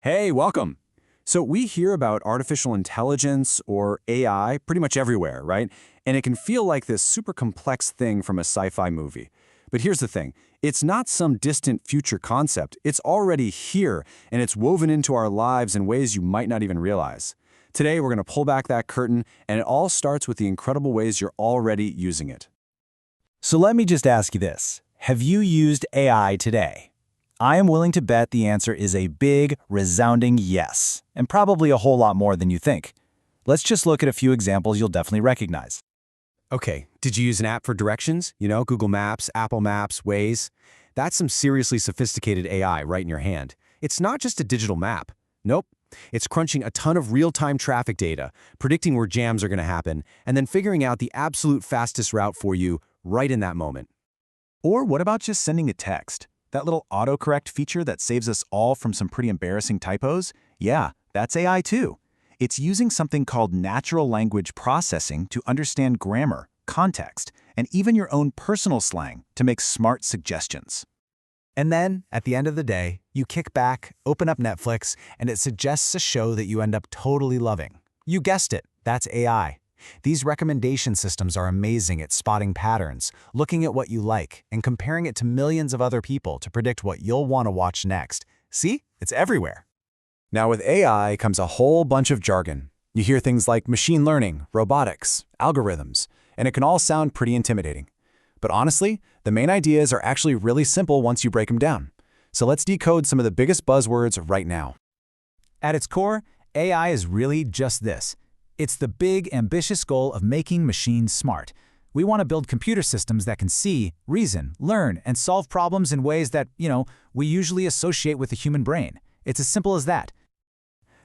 Hey, welcome. So we hear about artificial intelligence or AI pretty much everywhere, right? And it can feel like this super complex thing from a sci-fi movie. But here's the thing. It's not some distant future concept. It's already here, and it's woven into our lives in ways you might not even realize. Today, we're going to pull back that curtain, and it all starts with the incredible ways you're already using it. So let me just ask you this. Have you used AI today? I am willing to bet the answer is a big, resounding yes, and probably a whole lot more than you think. Let's just look at a few examples you'll definitely recognize. Okay, did you use an app for directions? Google Maps, Apple Maps, Waze? That's some seriously sophisticated AI right in your hand. It's not just a digital map. Nope. It's crunching a ton of real-time traffic data, predicting where jams are going to happen, and then figuring out the absolute fastest route for you right in that moment. Or what about just sending a text? That little autocorrect feature that saves us all from some pretty embarrassing typos? Yeah, that's AI too. It's using something called natural language processing to understand grammar, context, and even your own personal slang to make smart suggestions. And then, at the end of the day, you kick back, open up Netflix, and it suggests a show that you end up totally loving. You guessed it, that's AI. These recommendation systems are amazing at spotting patterns, looking at what you like, and comparing it to millions of other people to predict what you'll want to watch next. See? It's everywhere. Now with AI comes a whole bunch of jargon. You hear things like machine learning, robotics, algorithms, and it can all sound pretty intimidating. But honestly, the main ideas are actually really simple once you break them down. So let's decode some of the biggest buzzwords right now. At its core, AI is really just this. It's the big, ambitious goal of making machines smart. We want to build computer systems that can see, reason, learn, and solve problems in ways that, we usually associate with the human brain. It's as simple as that.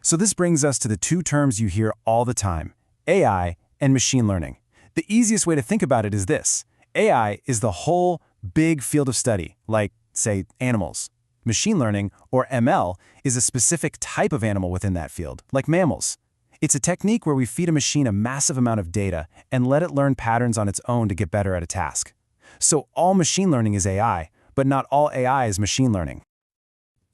So this brings us to the two terms you hear all the time, AI and machine learning. The easiest way to think about it is this. AI is the whole big field of study, like, say, animals. Machine learning, or ML, is a specific type of animal within that field, like mammals. It's a technique where we feed a machine a massive amount of data and let it learn patterns on its own to get better at a task. So all machine learning is AI, but not all AI is machine learning.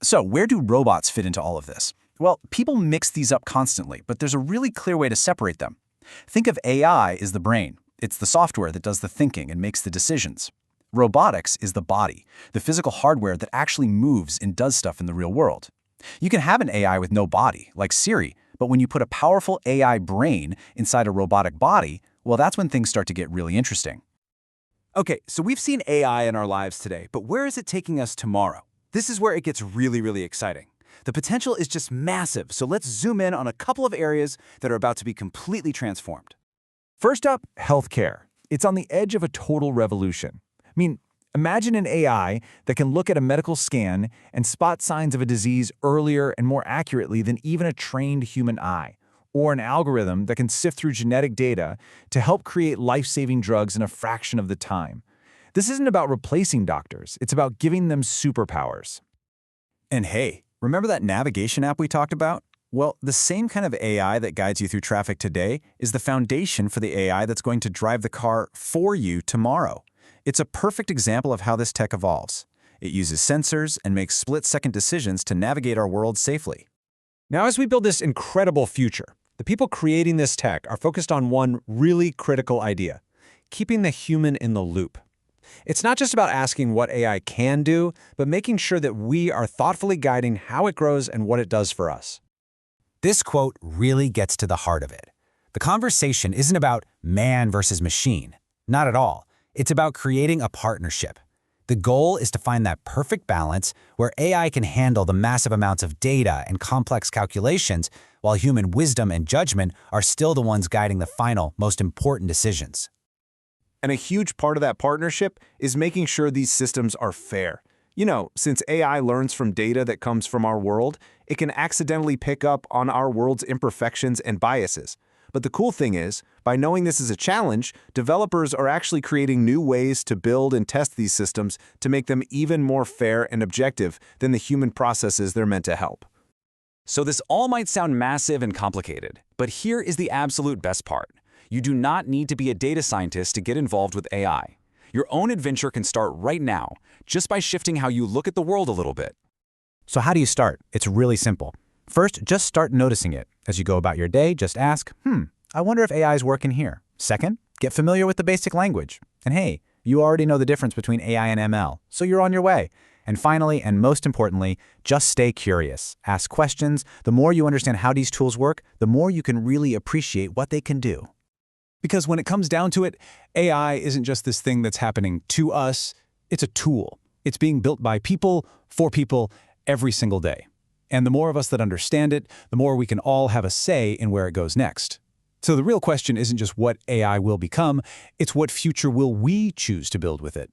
So where do robots fit into all of this? Well, people mix these up constantly, but there's a really clear way to separate them. Think of AI as the brain. It's the software that does the thinking and makes the decisions. Robotics is the body, the physical hardware that actually moves and does stuff in the real world. You can have an AI with no body, like Siri, but when you put a powerful AI brain inside a robotic body, well, that's when things start to get really interesting. Okay, so we've seen AI in our lives today, but where is it taking us tomorrow? This is where it gets really, really exciting. The potential is just massive, so let's zoom in on a couple of areas that are about to be completely transformed. First up, healthcare. It's on the edge of a total revolution. Imagine an AI that can look at a medical scan and spot signs of a disease earlier and more accurately than even a trained human eye, or an algorithm that can sift through genetic data to help create life-saving drugs in a fraction of the time. This isn't about replacing doctors, it's about giving them superpowers. And hey, remember that navigation app we talked about? Well, the same kind of AI that guides you through traffic today is the foundation for the AI that's going to drive the car for you tomorrow. It's a perfect example of how this tech evolves. It uses sensors and makes split-second decisions to navigate our world safely. Now, as we build this incredible future, the people creating this tech are focused on one really critical idea: keeping the human in the loop. It's not just about asking what AI can do, but making sure that we are thoughtfully guiding how it grows and what it does for us. This quote really gets to the heart of it. The conversation isn't about man versus machine. Not at all. It's about creating a partnership. The goal is to find that perfect balance where AI can handle the massive amounts of data and complex calculations, while human wisdom and judgment are still the ones guiding the final, most important decisions. And a huge part of that partnership is making sure these systems are fair. Since AI learns from data that comes from our world, it can accidentally pick up on our world's imperfections and biases. But the cool thing is, by knowing this is a challenge, developers are actually creating new ways to build and test these systems to make them even more fair and objective than the human processes they're meant to help. So this all might sound massive and complicated, but here is the absolute best part. You do not need to be a data scientist to get involved with AI. Your own adventure can start right now, just by shifting how you look at the world a little bit. So how do you start? It's really simple. First, just start noticing it. As you go about your day, just ask, I wonder if AI is working here. Second, get familiar with the basic language. And hey, you already know the difference between AI and ML, so you're on your way. And finally, and most importantly, just stay curious. Ask questions. The more you understand how these tools work, the more you can really appreciate what they can do. Because when it comes down to it, AI isn't just this thing that's happening to us, it's a tool. It's being built by people, for people, every single day. And the more of us that understand it, the more we can all have a say in where it goes next. So the real question isn't just what AI will become, it's what future will we choose to build with it.